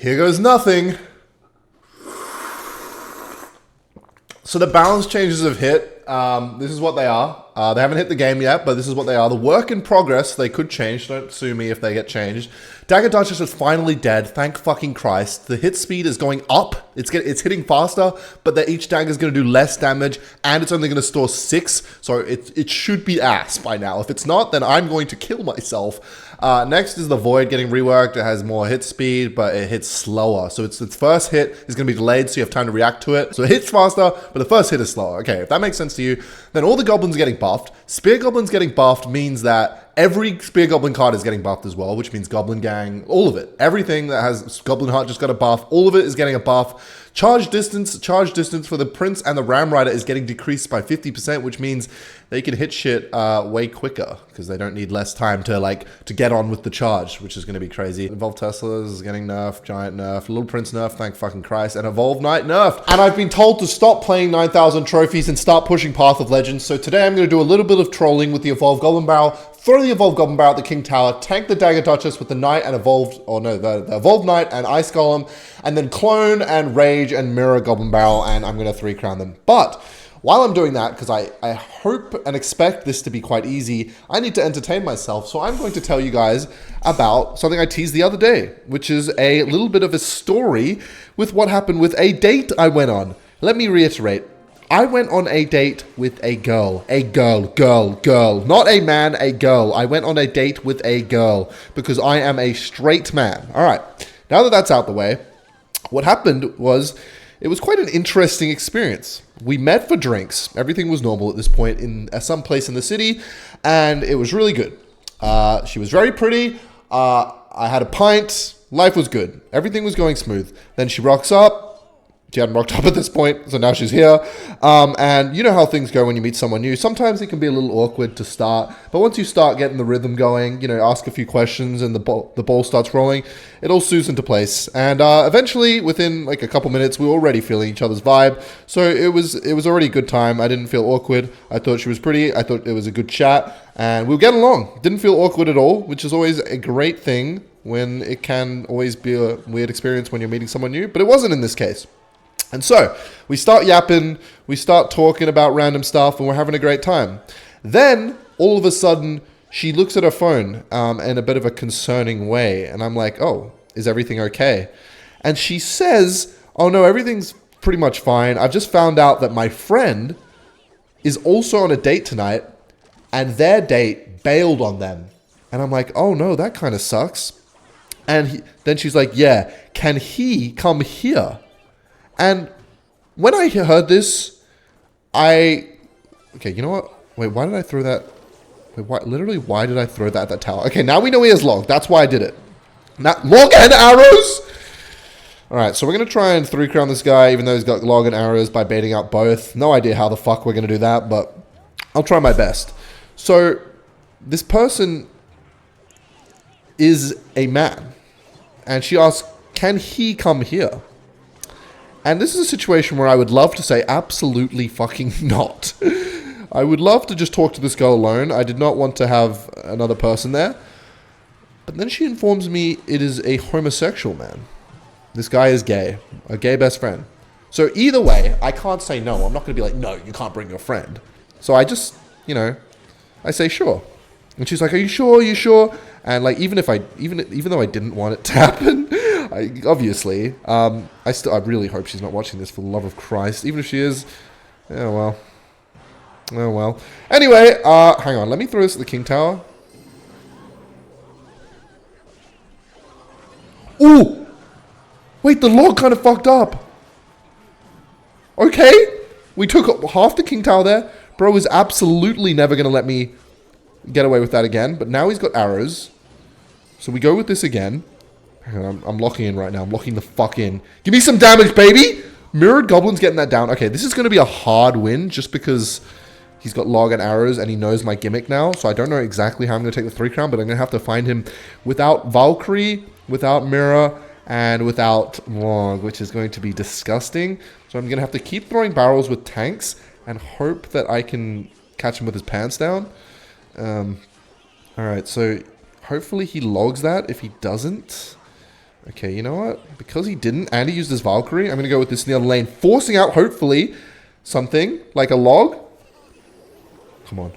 Here goes nothing. So the balance changes have hit. This is what they are. They haven't hit the game yet, but this is what they are. The work in progress, they could change. Don't sue me if they get changed. Dagger Duchess is finally dead. Thank fucking Christ. The hit speed is going up. It's hitting faster, but each dagger is going to do less damage, and it's only going to store 6. So it should be ass by now. If it's not, then I'm going to kill myself. Next is the Void getting reworked. It has more hit speed, but it hits slower. So its first hit is going to be delayed, so you have time to react to it. So it hits faster, but the first hit is slower. Okay, if that makes sense to you, then all the goblins are getting buffed. Spear Goblins getting buffed means that every Spear Goblin card is getting buffed as well, which means Goblin Gang, all of it. Everything that has Goblin Heart just got a buff. All of it is getting a buff. Charge distance for the Prince and the Ram Rider is getting decreased by 50%, which means they can hit shit way quicker because they don't need less time to get on with the charge, which is going to be crazy. Evolved Teslas is getting nerfed, Giant nerfed, Little Prince nerfed, thank fucking Christ, and Evolved Knight nerfed. And I've been told to stop playing 9,000 trophies and start pushing Path of Legends. So today I'm going to do a little bit of trolling with the Evolved Goblin Barrel, throw the Evolved Goblin Barrel at the King Tower, tank the Dagger Duchess with the Knight and the Evolved Knight and Ice Golem, and then clone and rage and mirror Goblin Barrel, and I'm going to 3-crown them. But while I'm doing that, because I hope and expect this to be quite easy, I need to entertain myself. So I'm going to tell you guys about something I teased the other day, which is a little bit of a story with what happened with a date I went on. Let me reiterate. I went on a date with a girl. A girl. Not a man, a girl. I went on a date with a girl because I am a straight man. All right. Now that that's out the way, what happened was it was quite an interesting experience. We met for drinks. Everything was normal at this point in some place in the city, and it was really good. She was very pretty. I had a pint. Life was good. Everything was going smooth. Then she rocks up. She hadn't rocked up at this point, so now she's here. And you know how things go when you meet someone new. Sometimes it can be a little awkward to start, but once you start getting the rhythm going, ask a few questions and the ball starts rolling, it all soothes into place. And eventually, within a couple minutes, we were already feeling each other's vibe. So it was already a good time. I didn't feel awkward. I thought she was pretty. I thought it was a good chat, and we were getting along. Didn't feel awkward at all, which is always a great thing when it can always be a weird experience when you're meeting someone new, but it wasn't in this case. And so we start yapping, we start talking about random stuff, and we're having a great time. Then all of a sudden, she looks at her phone in a bit of a concerning way. And I'm like, oh, is everything okay? And she says, oh no, everything's pretty much fine. I've just found out that my friend is also on a date tonight, and their date bailed on them. And I'm like, oh no, that kind of sucks. And then she's like, yeah, can he come here? And when I heard this, okay, you know what? Wait, why did I throw that? Wait, why did I throw that at that tower? Okay, now we know he has log. That's why I did it. Not log and arrows? All right, so we're going to try and 3-crown this guy, even though he's got log and arrows, by baiting out both. No idea how the fuck we're going to do that, but I'll try my best. So this person is a man, and she asks, can he come here? And this is a situation where I would love to say absolutely fucking not. I would love to just talk to this girl alone. I did not want to have another person there. But then she informs me it is a homosexual man. This guy is gay. A gay best friend. So either way, I can't say no. I'm not going to be like, no, you can't bring your friend. So I just, I say sure. And she's like, are you sure? Are you sure? And even though I didn't want it to happen, obviously, I really hope she's not watching this for the love of Christ. Even if she is, oh well. Anyway, hang on. Let me throw this at the King Tower. Ooh! Wait, the log kind of fucked up. Okay. We took half the King Tower there. Bro is absolutely never going to let me get away with that again. But now he's got arrows. So we go with this again. Hang on, I'm locking in right now. I'm locking the fuck in. Give me some damage, baby! Mirrored Goblin's getting that down. Okay, this is going to be a hard win just because he's got log and arrows and he knows my gimmick now. So I don't know exactly how I'm going to take the 3-crown, but I'm going to have to find him without Valkyrie, without Mirror, and without log, which is going to be disgusting. So I'm going to have to keep throwing barrels with tanks and hope that I can catch him with his pants down. Alright, so hopefully he logs that. If he doesn't, Okay, you know what? Because he didn't, and he used his Valkyrie, I'm going to go with this in the other lane, forcing out, hopefully, something like a log. Come on.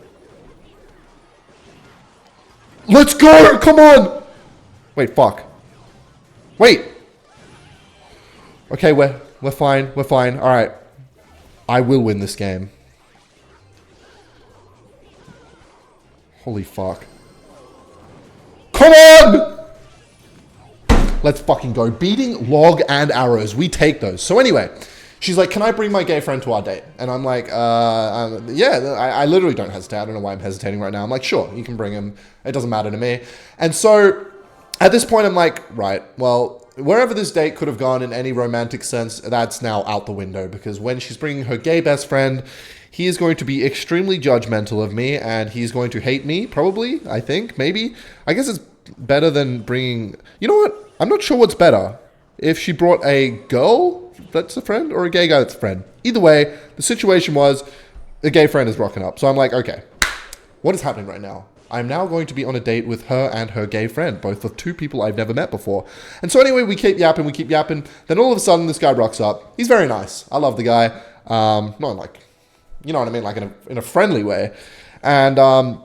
Let's go! Come on! Wait, fuck. Wait! Okay, we're fine. We're fine. Alright. I will win this game. Holy fuck. Come on! Let's fucking go. Beating log and arrows. We take those. So anyway, she's like, can I bring my gay friend to our date? And I'm like, yeah, I literally don't hesitate. I don't know why I'm hesitating right now. I'm like, sure, you can bring him. It doesn't matter to me. And so at this point, I'm like, right, well, wherever this date could have gone in any romantic sense, that's now out the window. Because when she's bringing her gay best friend, he is going to be extremely judgmental of me. And he's going to hate me, probably, I think, maybe. I guess it's better than bringing... You know what? I'm not sure what's better. If she brought a girl that's a friend or a gay guy that's a friend. Either way, the situation was the gay friend is rocking up. So I'm like, okay, what is happening right now? I'm now going to be on a date with her and her gay friend, both of two people I've never met before. And so anyway, we keep yapping. Then all of a sudden, this guy rocks up. He's very nice. I love the guy. Not like, you know what I mean? Like in a friendly way. And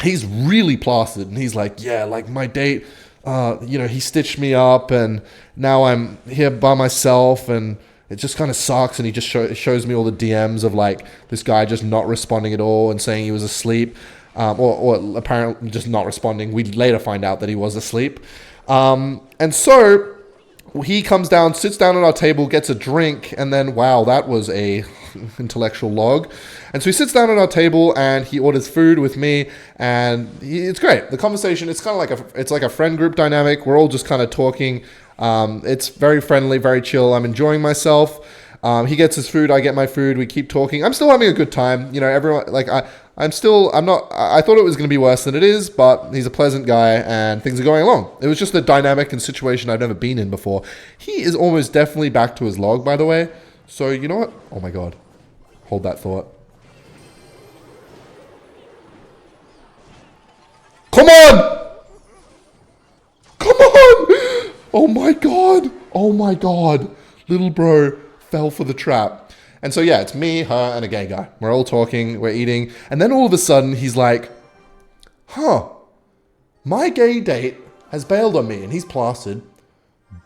he's really plastered. And he's like, yeah, like my date... you know, he stitched me up and now I'm here by myself and it just kind of sucks. And he just shows me all the DMs of like this guy just not responding at all and saying he was asleep, or apparently just not responding. We later find out that he was asleep. And so he comes down, sits down at our table, gets a drink, and then, wow, that was a intellectual log. And so he sits down at our table and he orders food with me, and it's great. The conversation, it's kind of like a friend group dynamic. We're all just kind of talking. It's very friendly, very chill. I'm enjoying myself. He gets his food, I get my food. We keep talking. I'm still having a good time. You know, everyone, like I thought it was going to be worse than it is, but he's a pleasant guy and things are going along. It was just a dynamic and situation I've never been in before. He is almost definitely back to his log, by the way. So, you know what? Oh my God. Hold that thought. Come on! Come on! Oh my God. Oh my God. Little bro fell for the trap. And so, yeah, it's me, her, and a gay guy. We're all talking, we're eating. And then all of a sudden, he's like, huh, my gay date has bailed on me and he's plastered.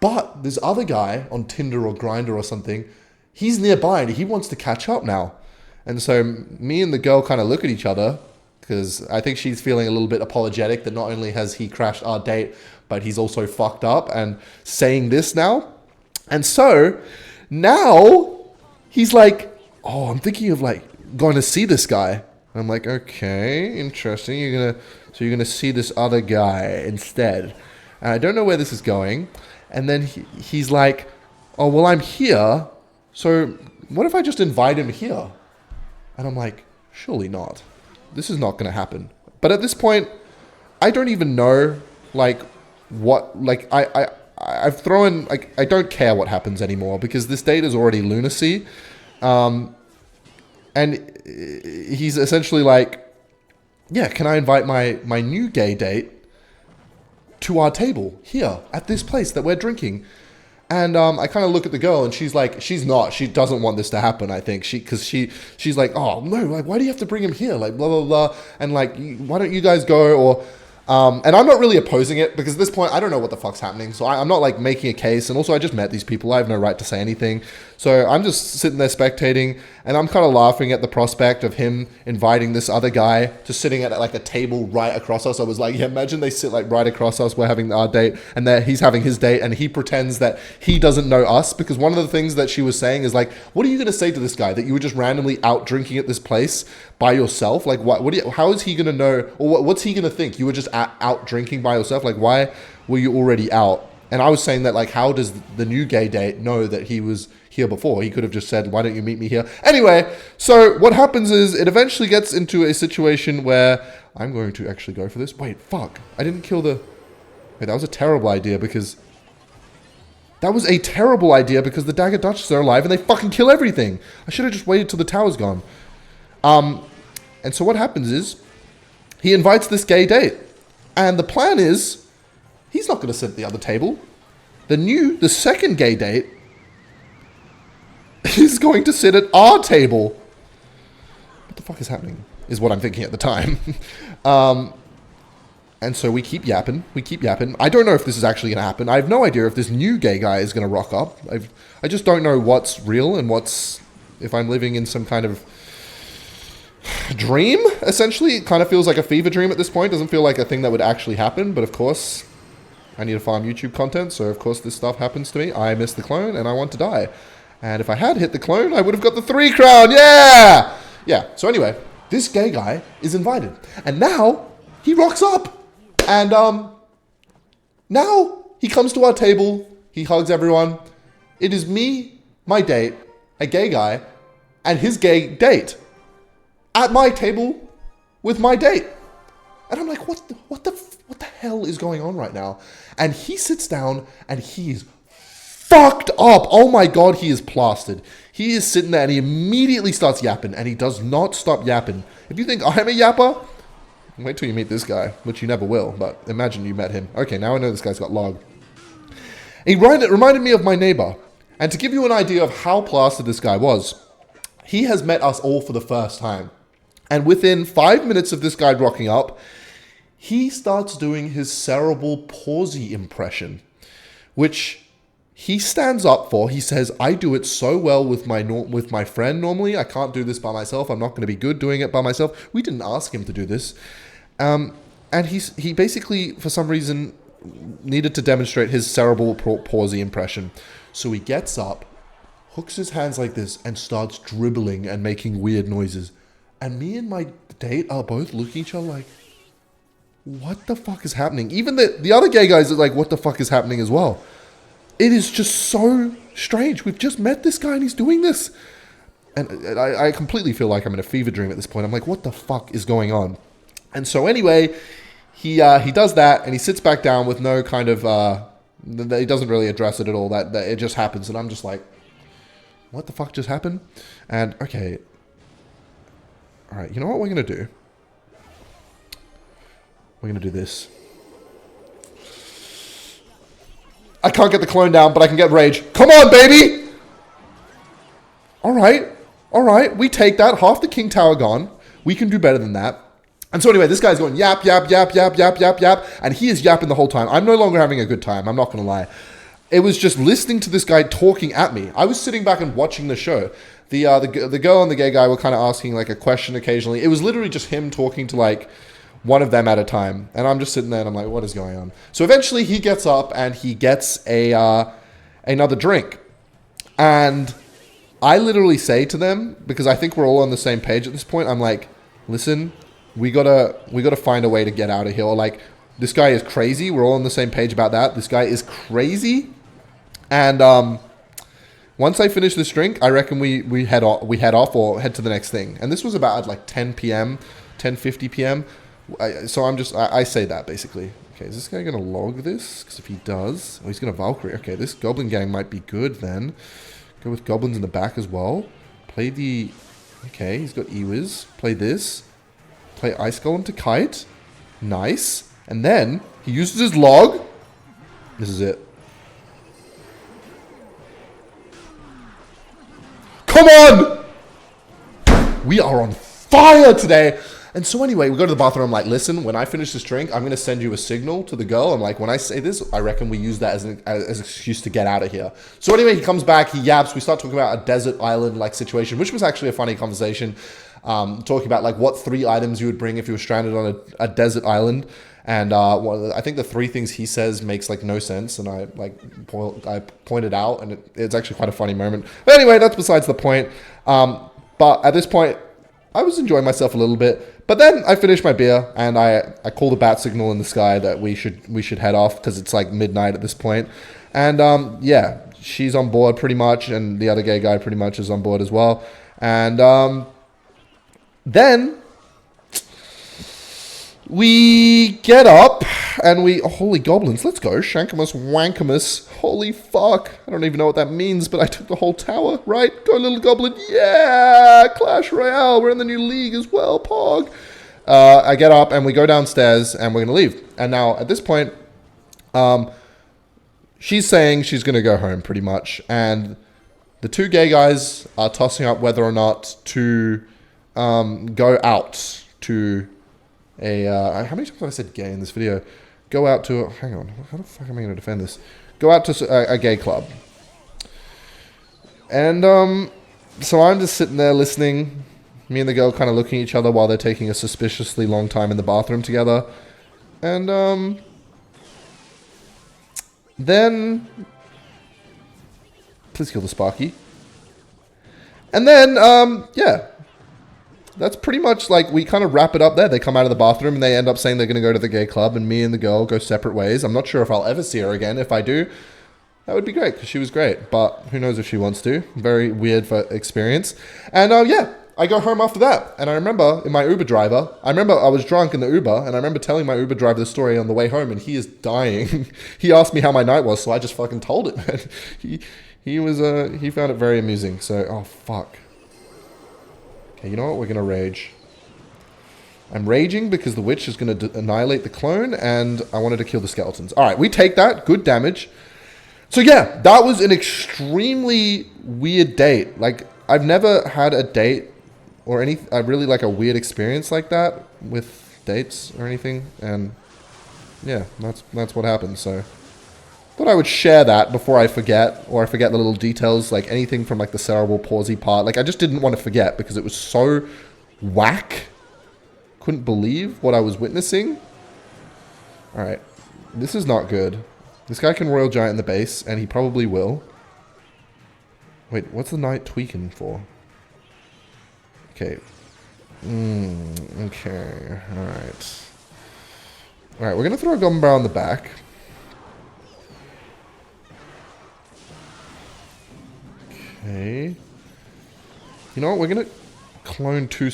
But this other guy on Tinder or Grindr or something, he's nearby and he wants to catch up now. And so me and the girl kind of look at each other because I think she's feeling a little bit apologetic that not only has he crashed our date, but he's also fucked up and saying this now. And so now he's like, oh, I'm thinking of like going to see this guy. And I'm like, okay, interesting. You're gonna see this other guy instead. And I don't know where this is going. And then he's like, oh, well, I'm here. So what if I just invite him here? And I'm like, surely not. This is not going to happen. But at this point, I don't even know, like, what, like, I've thrown, like, I don't care what happens anymore because this date is already lunacy. And he's essentially like, yeah, can I invite my new gay date to our table here at this place that we're drinking? And I kind of look at the girl and she's like, she doesn't want this to happen, I think. She's like, oh, no, like, why do you have to bring him here? Like, blah, blah, blah. And like, why don't you guys go? Or, and I'm not really opposing it because at this point, I don't know what the fuck's happening. So I'm not like making a case. And also I just met these people. I have no right to say anything. So I'm just sitting there spectating and I'm kind of laughing at the prospect of him inviting this other guy to sitting at like a table right across us. I was like, yeah, imagine they sit like right across us. We're having our date and he's having his date and he pretends that he doesn't know us because one of the things that she was saying is like, what are you going to say to this guy that you were just randomly out drinking at this place by yourself? Like, how is he going to know, or what's he going to think? You were just out drinking by yourself? Like, why were you already out? And I was saying that, like, how does the new gay date know that he was here before? He could have just said, why don't you meet me here? Anyway, so what happens is it eventually gets into a situation where I'm going to actually go for this. Wait, fuck. I didn't kill the... Wait, that was a terrible idea because... That was a terrible idea because the Dagger Duchess are alive and they fucking kill everything. I should have just waited till the tower's gone. And so what happens is he invites this gay date. And the plan is he's not going to sit at the other table. The second gay date is going to sit at our table. What the fuck is happening? Is what I'm thinking at the time. And so we keep yapping. I don't know if this is actually going to happen. I have no idea if this new gay guy is going to rock up. I just don't know what's real and if I'm living in some kind of dream, essentially. It kind of feels like a fever dream at this point. Doesn't feel like a thing that would actually happen. But of course, I need to farm YouTube content. So of course this stuff happens to me. I miss the clone and I want to die. And if I had hit the clone, I would have got the 3 crown. Yeah! Yeah. So anyway, this gay guy is invited. And now he rocks up. And now he comes to our table, he hugs everyone. It is me, my date, a gay guy, and his gay date at my table with my date. And I'm like, what the hell is going on right now? And he sits down and he's fucked up. Oh my God, he is plastered. He is sitting there and he immediately starts yapping and he does not stop yapping. If you think I'm a yapper, wait till you meet this guy, which you never will, but imagine you met him. Okay, now I know this guy's got log. He reminded me of my neighbor. And to give you an idea of how plastered this guy was, he has met us all for the first time. And within 5 minutes of this guy rocking up, he starts doing his cerebral palsy impression, which he stands up for. He says, I do it so well with my friend normally. I can't do this by myself. I'm not going to be good doing it by myself. We didn't ask him to do this. And he basically, for some reason, needed to demonstrate his cerebral palsy impression. So he gets up, hooks his hands like this, and starts dribbling and making weird noises. And me and my date are both looking at each other like, what the fuck is happening? Even the other gay guys are like, what the fuck is happening as well? It is just so strange. We've just met this guy and he's doing this. And I completely feel like I'm in a fever dream at this point. I'm like, what the fuck is going on? And so anyway, he does that and he sits back down with no kind of, he doesn't really address it at all. That it just happens. And I'm just like, what the fuck just happened? And okay. All right, you know what we're going to do? We're going to do this. I can't get the clone down, but I can get rage. Come on, baby! All right, we take that. Half the King Tower gone. We can do better than that. And so anyway, this guy's going yap, yap, yap, yap, yap, yap, yap, and he is yapping the whole time. I'm no longer having a good time. I'm not going to lie. It was just listening to this guy talking at me. I was sitting back and watching the show. The girl and the gay guy were kind of asking like a question occasionally. It was literally just him talking to like one of them at a time. And I'm just sitting there and I'm like, what is going on? So eventually he gets up and he gets another drink. And I literally say to them, because I think we're all on the same page at this point, I'm like, listen, we gotta find a way to get out of here. Or like, this guy is crazy. We're all on the same page about that. This guy is crazy. And once I finish this drink, I reckon we head off or head to the next thing. And this was about at like 10 p.m., 10:50 p.m. So I say that basically. Okay, is this guy going to log this? Because if he does, he's going to Valkyrie. Okay, this Goblin gang might be good then. Go with Goblins in the back as well. Play the... Okay, he's got Ewiz. Play this. Play Ice Golem to kite. Nice. And then he uses his log. This is it. Come on! We are on fire today. And so anyway, we go to the bathroom. I'm like, listen, when I finish this drink, I'm going to send you a signal to the girl. I'm like, when I say this, I reckon we use that as an excuse to get out of here. So anyway, he comes back, he yaps. We start talking about a desert island-like situation, which was actually a funny conversation. Talking about like what 3 items you would bring if you were stranded on a desert island. And I think the 3 things he says makes like no sense. And I pointed out, and it's actually quite a funny moment. But anyway, that's besides the point. But at this point, I was enjoying myself a little bit. But then I finished my beer and I call the bat signal in the sky that we should head off because it's like midnight at this point. And yeah, she's on board pretty much, and the other gay guy pretty much is on board as well. And then we get up and we... Oh, holy goblins, let's go. Shankamus, Wankamus. Holy fuck. I don't even know what that means, but I took the whole tower, right? Go, little goblin. Yeah! Clash Royale. We're in the new league as well, Pog. I get up and we go downstairs and we're going to leave. And now, at this point, she's saying she's going to go home pretty much. And the two gay guys are tossing up whether or not to go out to a... how many times have I said gay in this video? Go out to... hang on. How the fuck am I going to defend this? Go out to a gay club. And so I'm just sitting there listening. Me and the girl kind of looking at each other while they're taking a suspiciously long time in the bathroom together. And then... please kill the Sparky. And then, yeah. That's pretty much like we kind of wrap it up there. They come out of the bathroom and they end up saying they're going to go to the gay club, and me and the girl go separate ways. I'm not sure if I'll ever see her again. If I do, that would be great because she was great. But who knows if she wants to. Very weird for experience. And yeah, I go home after that. And I remember in my Uber driver, I was drunk in the Uber, and I remember telling my Uber driver the story on the way home, and he is dying. He asked me how my night was, so I just fucking told him. He found it very amusing. So, oh fuck. Okay, you know what? We're going to rage. I'm raging because the witch is going to annihilate the clone, and I wanted to kill the skeletons. All right, we take that. Good damage. So yeah, that was an extremely weird date. Like, I've never had a date or really like a weird experience like that with dates or anything. And yeah, that's what happened. So thought I would share that before I forget, or I forget the little details, like anything from like the cerebral palsy part. Like, I just didn't want to forget because it was so whack. Couldn't believe what I was witnessing. All right, this is not good. This guy can Royal Giant in the base, and he probably will. Wait, what's the knight tweaking for? Okay. Okay, all right. All right, we're going to throw a Goblin Barrel on the back. Okay. You know what? We're going to clone two...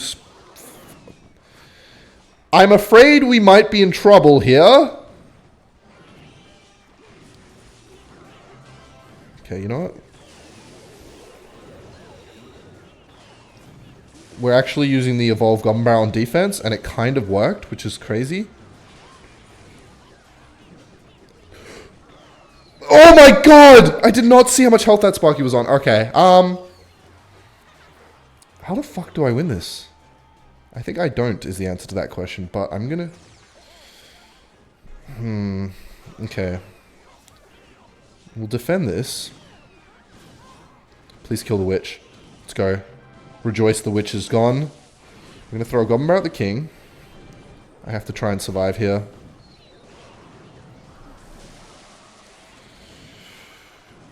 I'm afraid we might be in trouble here. Okay, you know what? We're actually using the Evolved Goblin Barrel on defense, and it kind of worked, which is crazy. Oh my god! I did not see how much health that Sparky was on. Okay, how the fuck do I win this? I think I don't is the answer to that question, but I'm gonna... Okay. We'll defend this. Please kill the witch. Let's go. Rejoice, the witch is gone. We're gonna throw a Goblin Barrel at the king. I have to try and survive here.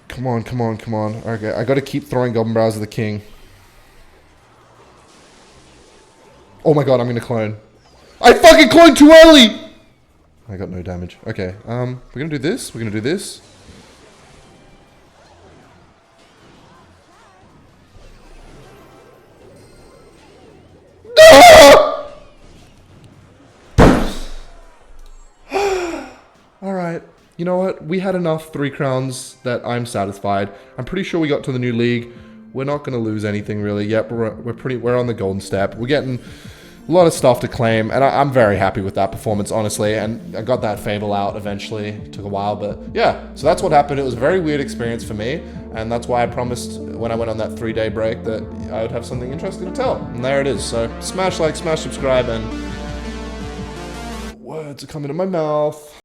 Come on, come on, come on. Okay, I gotta keep throwing Goblin Barrels at the king. Oh my god, I'm gonna clone. I fucking cloned too early! I got no damage. Okay, we're gonna do this. We're gonna do this. Alright, you know what? We had enough 3 crowns that I'm satisfied. I'm pretty sure we got to the new league. We're not going to lose anything really. Yep, we're on the golden step. We're getting a lot of stuff to claim, and I'm very happy with that performance, honestly. And I got that Fable out eventually. It took a while, but yeah. So that's what happened. It was a very weird experience for me, and that's why I promised when I went on that 3-day break that I would have something interesting to tell. And there it is. So smash like, smash subscribe, and words are coming to my mouth.